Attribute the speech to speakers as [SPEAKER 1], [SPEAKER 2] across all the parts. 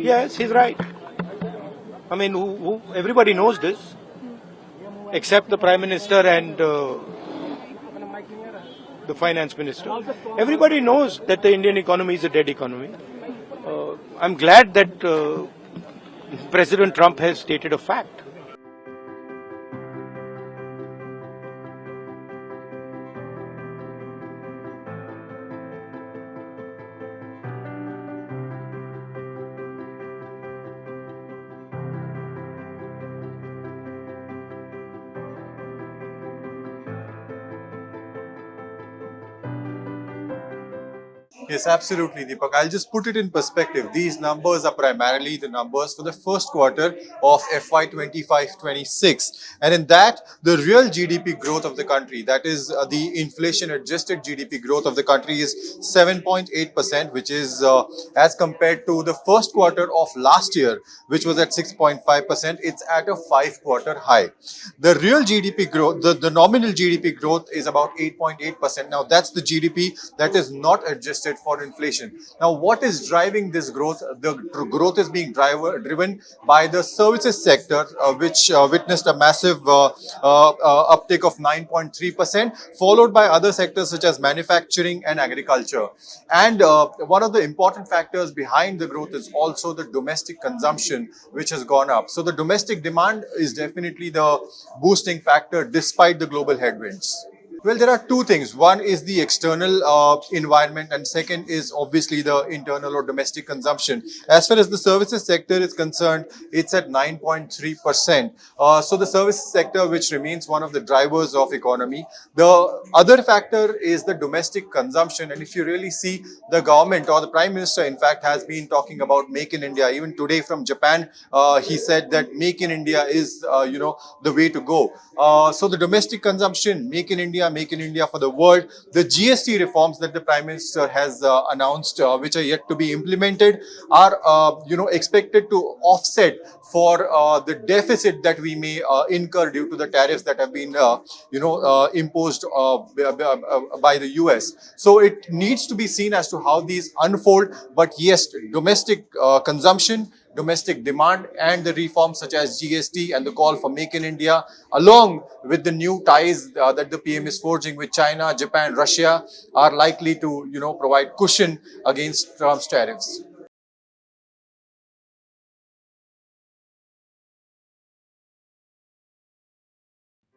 [SPEAKER 1] Yes, he's right. I mean, everybody knows this, except the Prime Minister and the Finance Minister. Everybody knows that the Indian economy is a dead economy. I'm glad that President Trump has stated a fact.
[SPEAKER 2] Yes, absolutely, Deepak. I'll just put it in perspective. These numbers are primarily the numbers for the first quarter of FY 25-26. And in that, the real GDP growth of the country, that is the inflation adjusted GDP growth of the country is 7.8%, which is as compared to the first quarter of last year, which was at 6.5%. It's at a 5-quarter high. The real GDP growth, the nominal GDP growth is about 8.8%. Now, that's the GDP that is not adjusted for inflation. Now, what is driving this growth? The growth is being driven by the services sector, which witnessed a massive uptick of 9.3%, followed by other sectors such as manufacturing and agriculture. And one of the important factors behind the growth is also the domestic consumption, which has gone up. So the domestic demand is definitely the boosting factor despite the global headwinds. Well, there are two things. One is the external environment, and second is obviously the internal or domestic consumption. As far as the services sector is concerned, it's at 9.3%. So the services sector, which remains one of the drivers of economy. The other factor is the domestic consumption. And if you really see, the government or the Prime Minister, in fact, has been talking about Make in India. Even today from Japan, he said that Make in India is, the way to go. So the domestic consumption, Make in India for the world. The GST reforms that the Prime Minister has announced, which are yet to be implemented, are expected to offset for the deficit that we may incur due to the tariffs that have been imposed by the US. So it needs to be seen as to how these unfold. But yes, domestic consumption, domestic demand, and the reforms such as GST and the call for Make in India, along with the new ties that the PM is forging with China, Japan, Russia, are likely to, provide cushion against Trump's tariffs.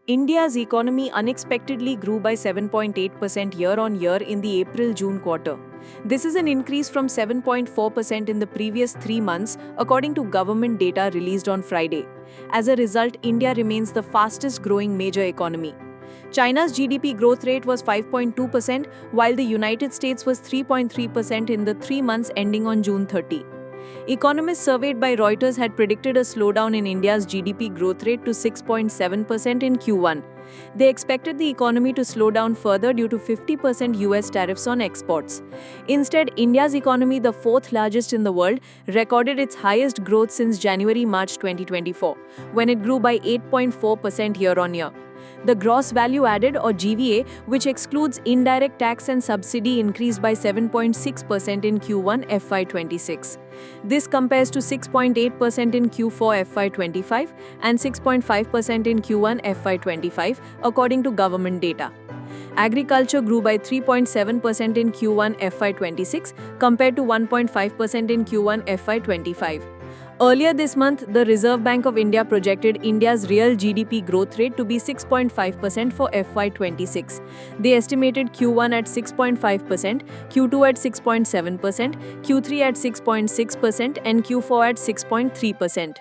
[SPEAKER 3] India's economy unexpectedly grew by 7.8% year-on-year in the April-June quarter. This is an increase from 7.4% in the previous 3 months, according to government data released on Friday. As a result, India remains the fastest growing major economy. China's GDP growth rate was 5.2%, while the United States was 3.3% in the 3 months ending on June 30. Economists surveyed by Reuters had predicted a slowdown in India's GDP growth rate to 6.7% in Q1. They expected the economy to slow down further due to 50% US tariffs on exports. Instead, India's economy, the fourth largest in the world, recorded its highest growth since January-March 2024, when it grew by 8.4% year-on-year. The gross value added, or GVA, which excludes indirect tax and subsidy, increased by 7.6% in Q1 FY26. This compares to 6.8% in Q4 FY25 and 6.5% in Q1 FY25, according to government data. Agriculture grew by 3.7% in Q1 FY26 compared to 1.5% in Q1 FY25. Earlier this month, the Reserve Bank of India projected India's real GDP growth rate to be 6.5% for FY26. They estimated Q1 at 6.5%, Q2 at 6.7%, Q3 at 6.6%, and Q4 at 6.3%.